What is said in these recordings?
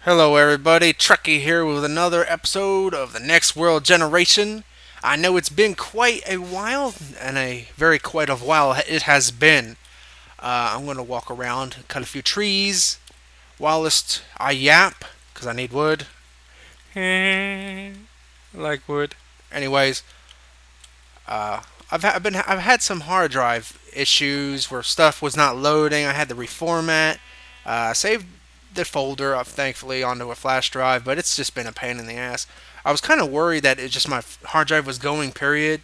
Hello everybody, Trekkie here with another episode of the Next World Generation. I know it's been quite a while, and a very quite a while it has been. I'm going to walk around, cut a few trees, whilst I yap, because I need wood. Like wood. Anyways, I've had some hard drive issues where stuff was not loading. I had to reformat. Saved the folder up thankfully onto a flash drive, but it's just been a pain in the ass. I was kind of worried that it just my hard drive was going period,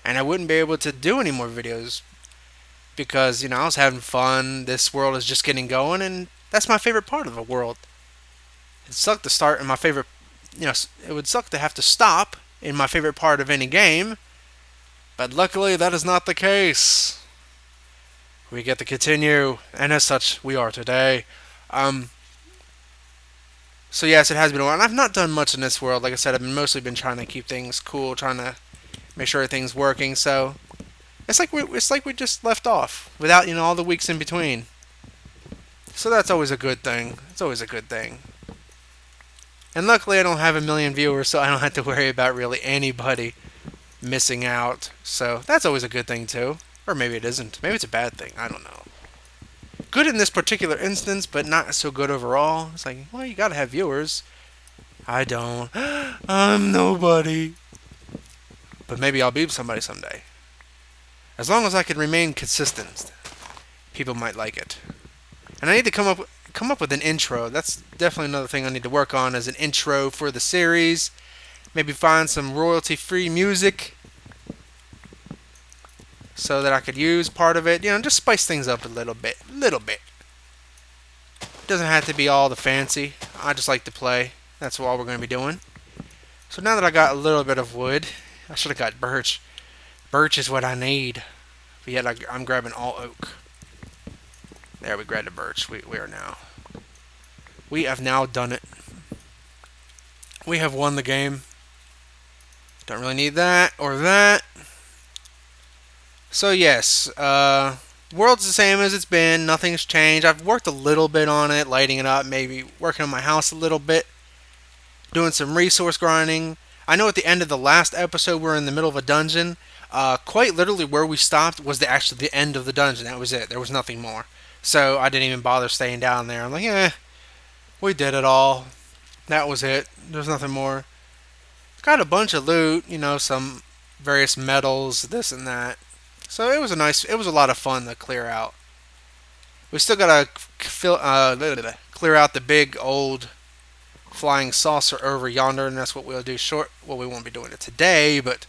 and I wouldn't be able to do any more videos because I was having fun. This world is just getting going, and that's my favorite part of the world. It sucked to start in my favorite. It would suck to have to stop in my favorite part of any game, but luckily that is not the case. We get to continue, and as such, we are today. Um, so yes, it has been a while, and I've not done much in this world. Like I said, I've mostly been trying to keep things cool, trying to make sure everything's working. So it's like we just left off without all the weeks in between. So that's always a good thing. It's always a good thing. And luckily, I don't have a million viewers, so I don't have to worry about really anybody missing out. So that's always a good thing too. Or maybe it isn't. Maybe it's a bad thing. I don't know. Good in this particular instance, but not so good overall. It's like, well, you gotta have viewers. I don't. I'm nobody. But maybe I'll be somebody someday. As long as I can remain consistent, people might like it. And I need to come up with an intro. That's definitely another thing I need to work on as an intro for the series. Maybe find some royalty-free music so that I could use part of it. Just spice things up a little bit. Little bit. It doesn't have to be all the fancy. I just like to play. That's all we're going to be doing. So now that I got a little bit of wood, I should have got birch. Birch is what I need. But yet I'm grabbing all oak. There, we grabbed the birch. We have now done it. We have won the game. Don't really need that or that. So yes, world's the same as it's been. Nothing's changed. I've worked a little bit on it, lighting it up, maybe working on my house a little bit, doing some resource grinding. I know at the end of the last episode we're in the middle of a dungeon. Quite literally where we stopped was actually the end of the dungeon. That was it. There was nothing more. So I didn't even bother staying down there. I'm like, we did it all. That was it. There's nothing more. Got a bunch of loot, some various metals, this and that. So it was a lot of fun to clear out. We still gotta clear out the big old flying saucer over yonder, and that's what we'll do short. Well, we won't be doing it today, but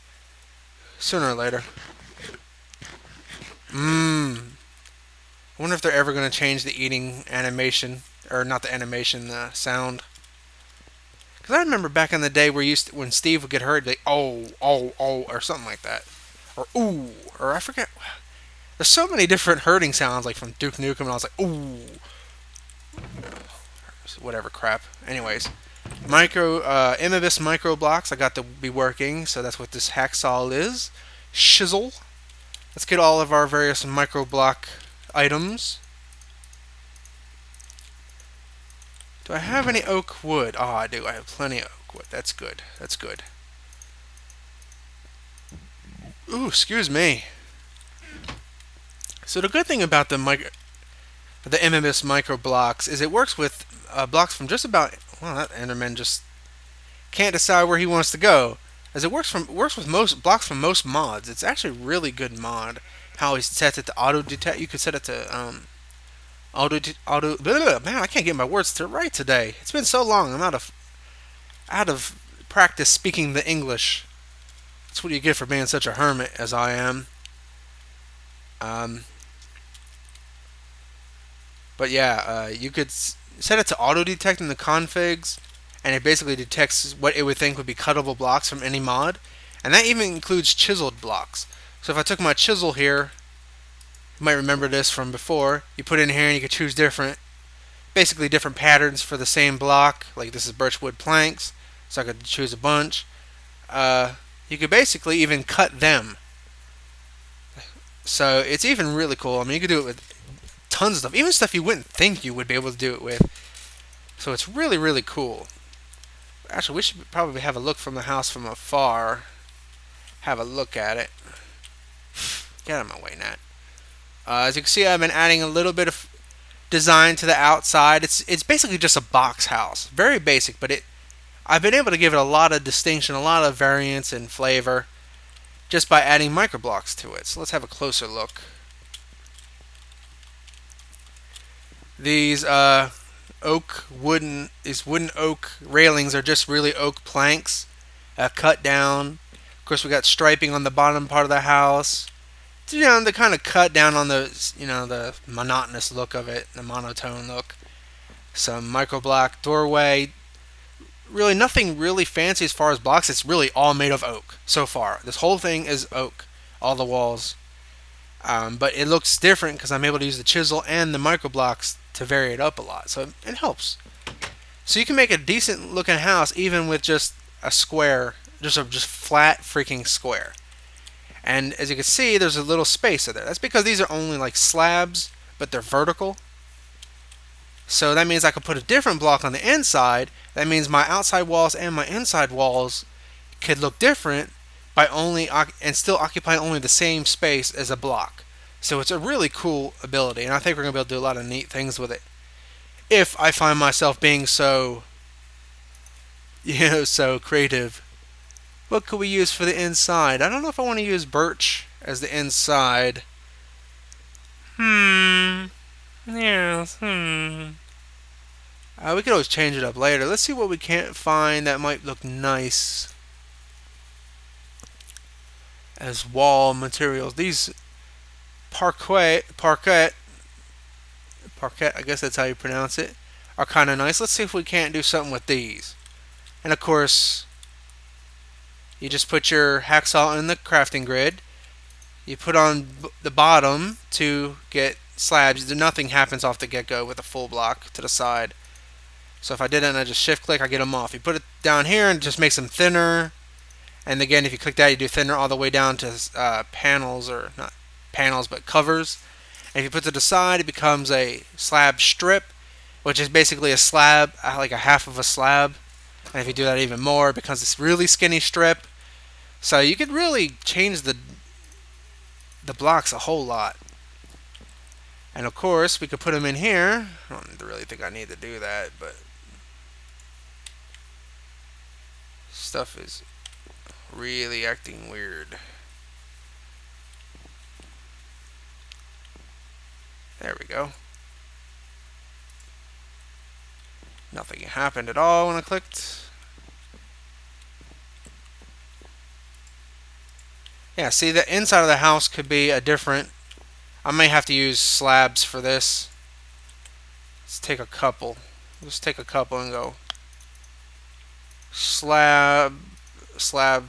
sooner or later. I wonder if they're ever gonna change the eating animation, or not the animation, the sound. Because I remember back in the day when Steve would get hurt, like oh, oh, oh, or something like that, or ooh, or I forget. There's so many different hurting sounds, like from Duke Nukem, and I was like, ooh, whatever crap. Anyways, Imibis Microblocks I got to be working, so that's what this hacksaw is. Chisel. Let's get all of our various microblock items. Do I have any oak wood? Oh, I do. I have plenty of oak wood. That's good. That's good. Ooh, excuse me. So the good thing about the MMS micro blocks is it works with blocks from just about. Well, that Enderman just can't decide where he wants to go. As it works with most blocks from most mods. It's actually a really good mod. How he sets it to auto detect. You could set it to auto. Man, I can't get my words to right today. It's been so long. I'm out of practice speaking the English. That's what you get for being such a hermit as I am. But yeah, you could set it to auto detect in the configs, and it basically detects what it would think would be cuttable blocks from any mod, and that even includes chiseled blocks. So if I took my chisel here, you might remember this from before. You put it in here and you could choose basically different patterns for the same block. Like this is birchwood planks, so I could choose a bunch. You could basically even cut them. So it's even really cool. I mean, you could do it with tons of stuff, even stuff you wouldn't think you would be able to do it with. So So it's really, really cool. Actually, we should probably have a look from the house from afar. Have a look at it. Get out of my way, Nat. As you can see, I've been adding a little bit of design to the outside. It's basically just a box house. Very basic, but I've been able to give it a lot of distinction, a lot of variance and flavor just by adding microblocks to it. So let's have a closer look. These wooden oak railings are just really oak planks cut down. Of course, we got striping on the bottom part of the house. You know, they kind of cut down on the, the monotonous look of it, the monotone look. Some microblock doorway. Really nothing really fancy as far as blocks. It's really all made of oak so far. This whole thing is oak, all the walls. But it looks different because I'm able to use the chisel and the microblocks to vary it up a lot. So it helps. So you can make a decent looking house even with just a square, just flat freaking square. And as you can see, there's a little space there. That's because these are only like slabs, but they're vertical. So that means I could put a different block on the inside. That means my outside walls and my inside walls could look different by and still occupy only the same space as a block. So it's a really cool ability, and I think we're going to be able to do a lot of neat things with it. If I find myself being so, so creative. What could we use for the inside? I don't know if I want to use birch as the inside. Yes. We could always change it up later. Let's see what we can't find that might look nice as wall materials. These parquet, I guess that's how you pronounce it, are kind of nice. Let's see if we can't do something with these. And of course, you just put your hacksaw in the crafting grid. You put on the bottom to get slabs. Nothing happens off the get-go with a full block to the side. So if I did it and I just shift click, I get them off. You put it down here and it just makes them thinner. And again, if you click that, you do thinner all the way down to panels, or not panels, but covers. And if you put it to the side, it becomes a slab strip, which is basically a slab, like a half of a slab. And if you do that even more, it becomes this really skinny strip. So you could really change the blocks a whole lot. And of course, we could put them in here. I don't really think I need to do that, but stuff is really acting weird. There we go. Nothing happened at all when I clicked. Yeah, see, the inside of the house could be a different. I may have to use slabs for this. Let's take a couple. Just take a couple and go slab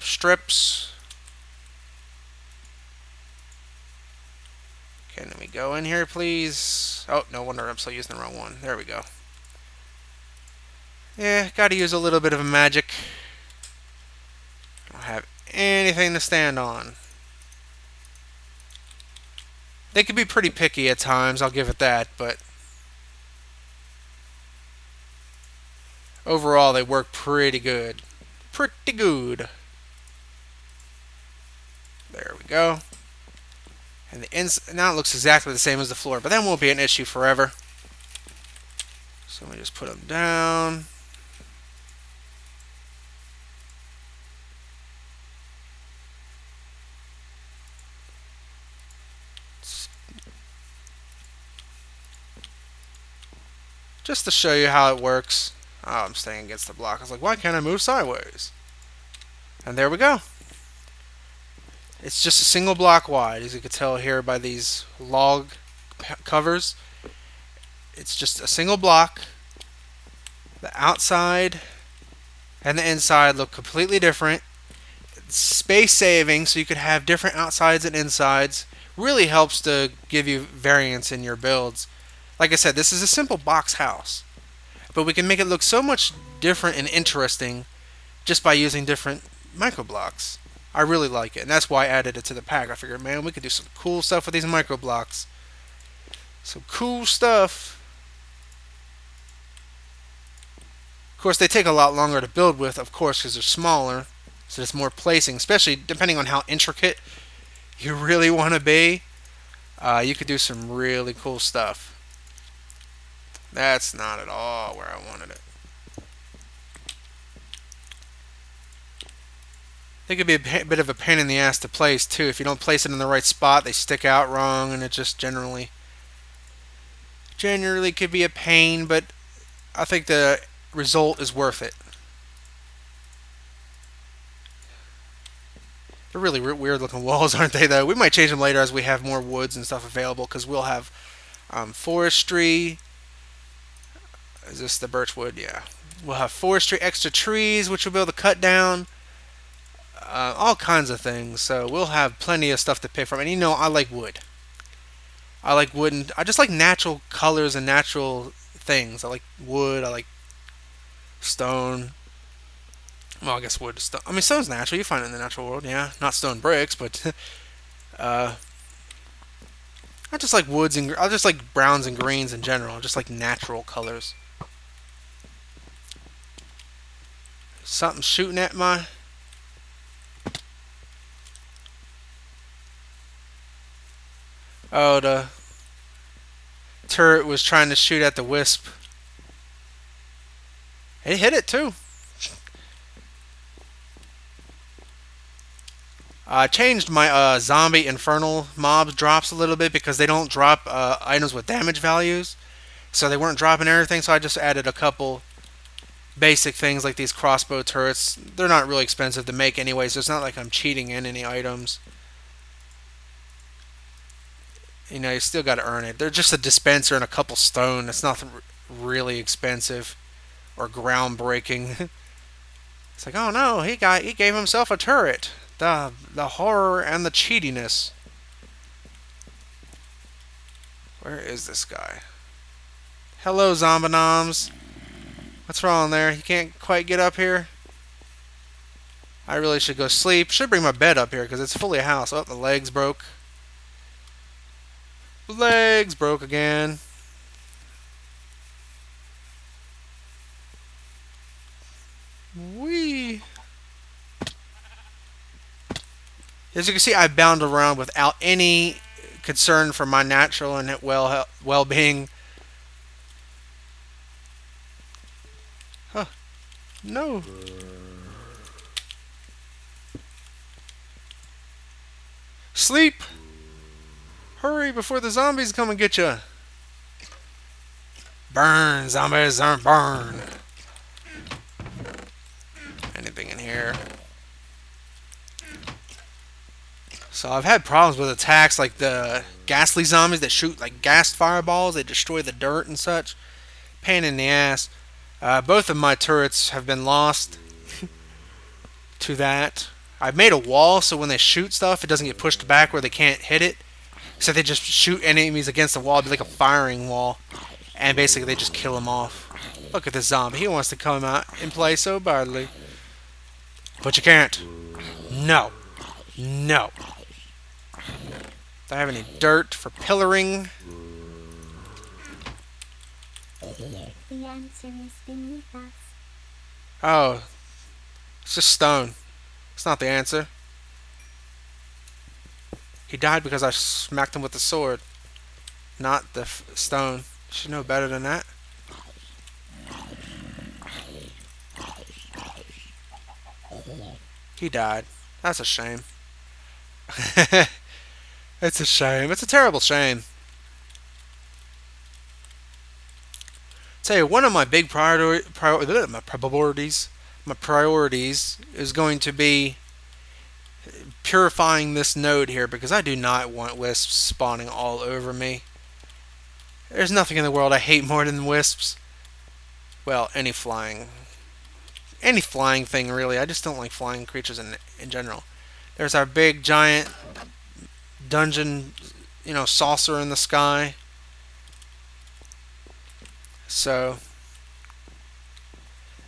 strips. Can we go in here, please? Oh, no wonder I'm still using the wrong one. There we go. Yeah, gotta use a little bit of magic. I don't have anything to stand on. They can be pretty picky at times, I'll give it that, but overall they work pretty good. Pretty good. There we go. And now it looks exactly the same as the floor, but that won't be an issue forever. So let me just put them down. Just to show you how it works. Oh, I'm staying against the block. I was like, why can't I move sideways? And there we go. It's just a single block wide, as you can tell here by these log covers. It's just a single block. The outside and the inside look completely different. It's space saving, so you could have different outsides and insides. Really helps to give you variance in your builds. Like I said, this is a simple box house, but we can make it look so much different and interesting just by using different microblocks. I really like it, and that's why I added it to the pack. I figured, man, we could do some cool stuff with these microblocks. Some cool stuff. Of course, they take a lot longer to build with, of course, because they're smaller. So there's more placing, especially depending on how intricate you really want to be. You could do some really cool stuff. That's not at all where I wanted it. They could be a bit of a pain in the ass to place too. If you don't place it in the right spot, they stick out wrong, and it just generally could be a pain. But I think the result is worth it. They're really weird looking walls, aren't they? Though we might change them later as we have more woods and stuff available, because we'll have forestry. Is this the birch wood? Yeah. We'll have forestry, extra trees, which we'll be able to cut down. All kinds of things. So we'll have plenty of stuff to pick from. And you know, I like wood. I like wood, and I just like natural colors and natural things. I like wood. I like stone. Well, I guess wood is stone. I mean, stone's natural. You find it in the natural world, yeah. Not stone bricks, but I just like woods and I just like browns and greens in general. I just like natural colors. Something shooting at my. Oh, the turret was trying to shoot at the wisp. It hit it too. I changed my zombie infernal mobs drops a little bit because they don't drop items with damage values. So they weren't dropping everything, so I just added a couple basic things like these crossbow turrets. They're not really expensive to make anyway, so it's not like I'm cheating in any items. You know, you still got to earn it. They're just a dispenser and a couple stone. It's nothing really expensive or groundbreaking. It's like, oh no, he gave himself a turret. The horror and the cheatiness. Where is this guy? Hello, Zombinoms. What's wrong there? You can't quite get up here? I really should go sleep. Should bring my bed up here because it's fully a house. Oh, the legs broke. Legs broke again. Whee! As you can see, I bound around without any concern for my natural and well-being. Huh. No. Sleep! Hurry before the zombies come and get you. Burn, zombies, burn. Anything in here? So I've had problems with attacks like the ghastly zombies that shoot like gas fireballs. They destroy the dirt and such. Pain in the ass. Both of my turrets have been lost to that. I've made a wall so when they shoot stuff, it doesn't get pushed back where they can't hit it. So they just shoot enemies against the wall. It'd be like a firing wall. And basically they just kill them off. Look at this zombie. He wants to come out and play so badly. But you can't. No. No. Do I have any dirt for pillaring? The answer is beneath us. Oh. It's just stone. It's not the answer. He died because I smacked him with the sword. Not the stone. You should know better than that. He died. That's a shame. It's a shame. It's a terrible shame. Tell you, one of my big priorities is going to be purifying this node here because I do not want wisps spawning all over me. There's nothing in the world I hate more than wisps. Well, any flying thing really. I just don't like flying creatures in general. There's our big giant dungeon, saucer in the sky. So,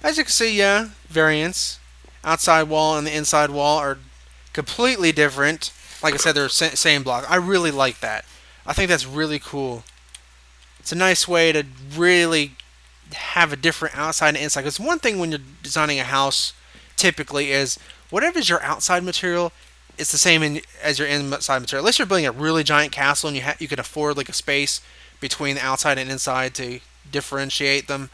as you can see, yeah, variants. Outside wall and the inside wall are completely different. Like I said, they're same block. I really like that. I think that's really cool. It's a nice way to really have a different outside and inside. Because one thing when you're designing a house, typically is whatever's your outside material, it's the same as your inside material. Unless you're building a really giant castle and you can afford like a space between the outside and inside to differentiate them.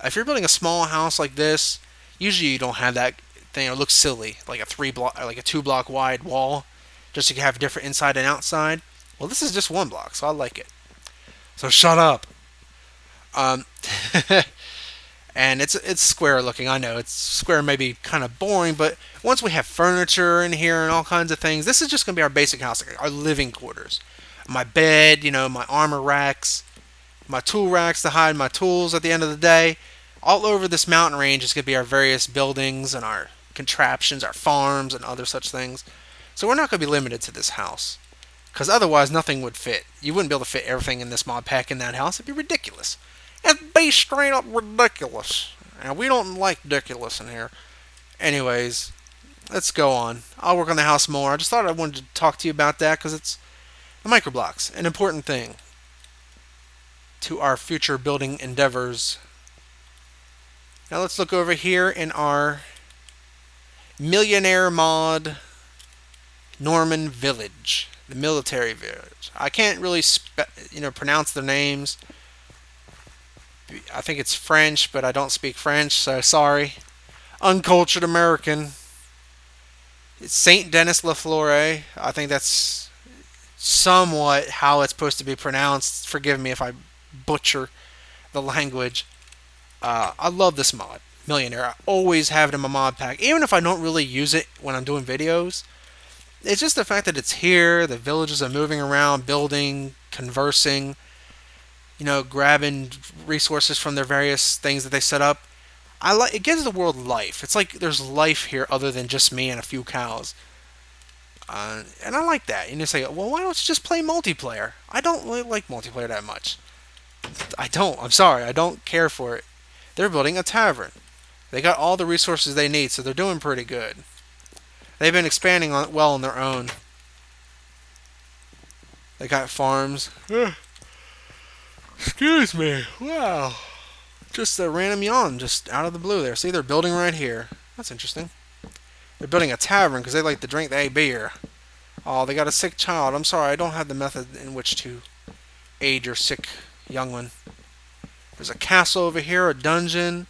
If you're building a small house like this, usually you don't have that thing. It looks silly, like like a 2 block wide wall, just so you can have different inside and outside. Well, this is just 1 block, so I like it. So shut up. Um, and it's square looking. I know it's square, maybe kind of boring, but once we have furniture in here and all kinds of things, this is just gonna be our basic house, like our living quarters. My bed, my armor racks, my tool racks to hide my tools at the end of the day. All over this mountain range is gonna be our various buildings and our contraptions, our farms, and other such things. So we're not gonna be limited to this house, because otherwise nothing would fit. You wouldn't be able to fit everything in this mod pack in that house. It'd be ridiculous. It'd be straight up ridiculous. And we don't like ridiculous in here. Anyways, let's go on. I'll work on the house more. I just thought I wanted to talk to you about that because it's the microblocks, an important thing to our future building endeavors. Now let's look over here in our Millionaire Mod Norman Village, the military village. I can't really pronounce their names. I think it's French, but I don't speak French, so sorry. Uncultured American. It's Saint Denis La Flore. I think that's somewhat how it's supposed to be pronounced. Forgive me if I butcher the language. I love this mod, Millionaire. I always have it in my mod pack, even if I don't really use it when I'm doing videos. It's just the fact that it's here, the villagers are moving around, building, conversing, grabbing resources from their various things that they set up. It gives the world life. It's like there's life here other than just me and a few cows. And I like that. You say, well, why don't you just play multiplayer? I don't really like multiplayer that much. I don't. I'm sorry. I don't care for it. They're building a tavern. They got all the resources they need, so they're doing pretty good. They've been expanding well on their own. They got farms. Excuse me. Wow. Just a random yawn, just out of the blue there. See, they're building right here. That's interesting. They're building a tavern because they like to drink their beer. Oh, they got a sick child. I'm sorry, I don't have the method in which to aid your sick young one. There's a castle over here, a dungeon,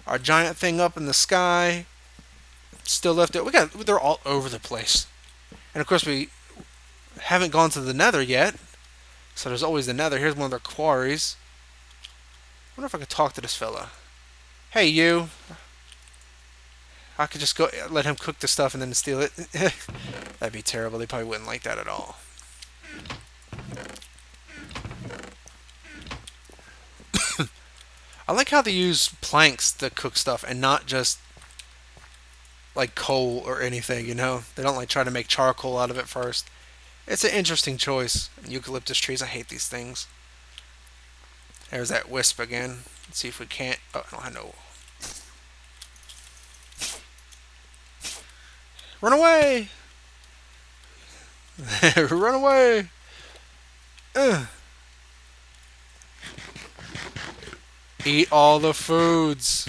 our giant thing up in the sky. Still left it. They're all over the place. And of course, we haven't gone to the Nether yet. So there's always the Nether. Here's one of their quarries. I wonder if I could talk to this fella. Hey, you. I could just go let him cook the stuff and then steal it. That'd be terrible. They probably wouldn't like that at all. I like how they use planks to cook stuff and not just like coal or anything, They don't try to make charcoal out of it first. It's an interesting choice. Eucalyptus trees, I hate these things. There's that wisp again. Let's see if we can't. Oh, I don't have no. Run away! Run away! Ugh. Eat all the foods.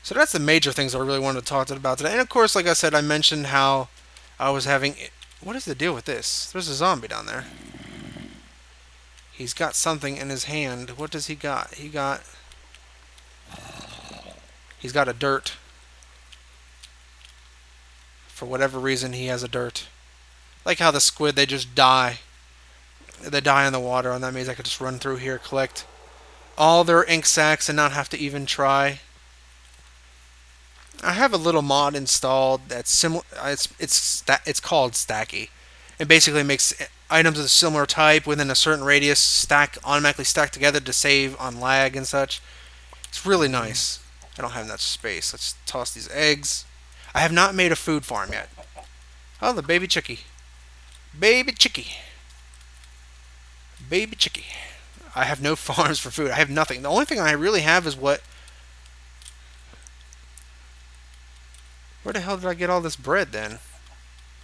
So that's the major things I really wanted to talk about today. And of course, like I said, I mentioned how I was having... What is the deal with this? There's a zombie down there. He's got something in his hand. What does he got? He's got a dirt. For whatever reason, he has a dirt. Like how the squid, they just die. They die in the water, and that means I could just run through here, collect all their ink sacs, and not have to even try. I have a little mod installed that's similar. It's called Stacky. It basically makes items of a similar type within a certain radius automatically stack together to save on lag and such. It's really nice. I don't have enough space. Let's toss these eggs. I have not made a food farm yet. Oh, the baby chickie. Baby chickie. Baby chickie. I have no farms for food. I have nothing. The only thing I really have is what... Where the hell did I get all this bread then?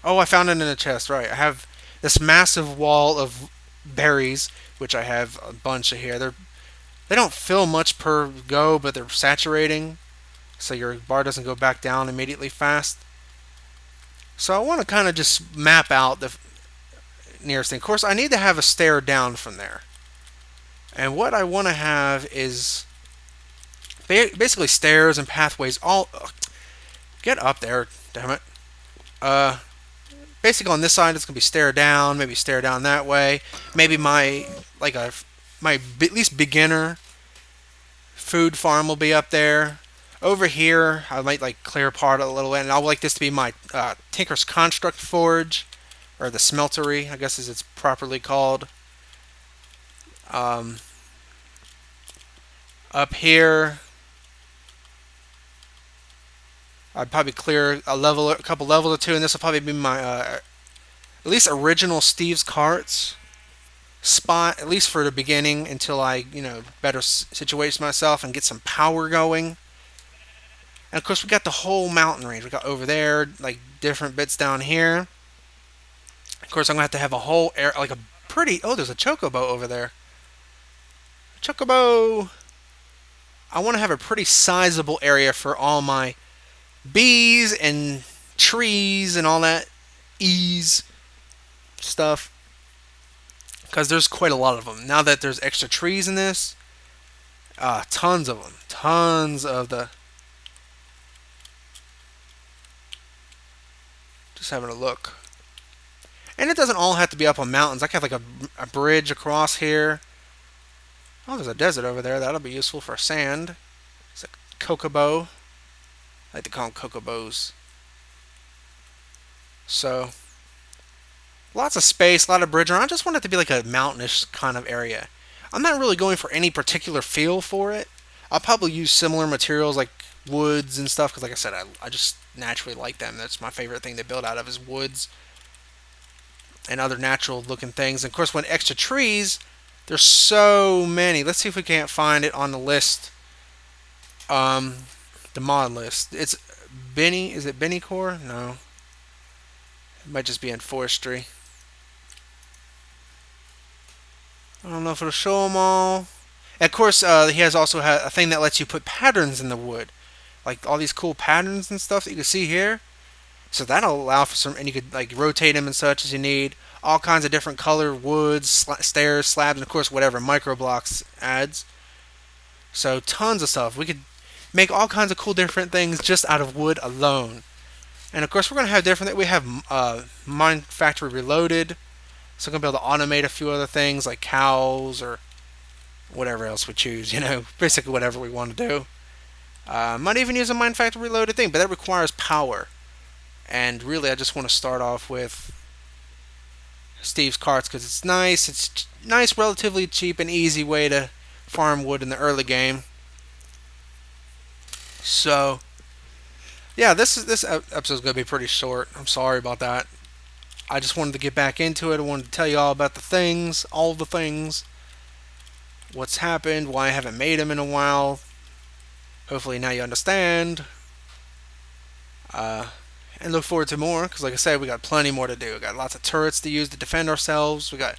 Oh, I found it in a chest, right. I have this massive wall of berries, which I have a bunch of here. They're They don't fill much per go, but they're saturating, so your bar doesn't go back down immediately fast. So I want to kind of just map out the nearest thing. Of course, I need to have a stair down from there. And what I want to have is basically stairs and pathways all... Get up there, damn it. Uh, Basically on this side it's going to be stair down, maybe stair down that way. Maybe my at least beginner food farm will be up there. Over here, I might like clear part a little bit, and I would like this to be my Tinker's Construct Forge, or the Smeltery, I guess as it's properly called. Um, Up here, I'd probably clear a couple levels or two, and this will probably be my at least original Steve's Carts spot, at least for the beginning, until I better situate myself and get some power going. And of course, we got the whole mountain range. We got over there, like different bits down here. Of course, I'm gonna have to have a whole air, like a pretty. Oh, there's a chocobo over there. Chocobo. I want to have a pretty sizable area for all my bees and trees and all that ease stuff, because there's quite a lot of them. Now that there's extra trees in this, tons of them. Tons of the... Just having a look. And it doesn't all have to be up on mountains. I can have like a bridge across here. Oh, there's a desert over there. That'll be useful for sand. It's a cocobo. I like to call them cocobos. So, lots of space, a lot of bridge around. I just want it to be like a mountainous kind of area. I'm not really going for any particular feel for it. I'll probably use similar materials like woods and stuff, because like I said, I just naturally like them. That's my favorite thing to build out of, is woods and other natural looking things. And of course, when extra trees, there's so many. Let's see if we can't find it on the list. The mod list. It's Benny. Is it Benny Core? No. It might just be in Forestry. I don't know if it'll show them all. And of course, he has also a thing that lets you put patterns in the wood, like all these cool patterns and stuff that you can see here. So that'll allow for some, and you could like rotate them and such as you need. All kinds of different color woods, stairs, slabs, and of course whatever Microblocks adds. So tons of stuff. We could make all kinds of cool different things just out of wood alone. And of course we're gonna have different. We have MineFactory Reloaded, so I'm gonna be able to automate a few other things like cows or whatever else we choose. Basically whatever we want to do. Might even use a MineFactory Reloaded thing, but that requires power. And really, I just want to start off with Steve's Carts because it's nice. It's nice, relatively cheap, and easy way to farm wood in the early game. So, yeah, this episode's gonna be pretty short. I'm sorry about that. I just wanted to get back into it. I wanted to tell you all about the things, all the things, what's happened, why I haven't made them in a while. Hopefully now you understand. And look forward to more, because like I said, we got plenty more to do. We got lots of turrets to use to defend ourselves. We got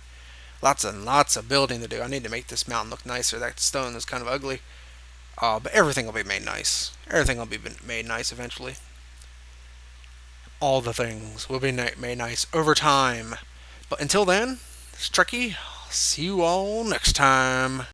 lots and lots of building to do. I need to make this mountain look nicer. That stone is kind of ugly. But everything will be made nice. Everything will be made nice eventually. All the things will be made nice over time. But until then, it's Trekkie. See you all next time.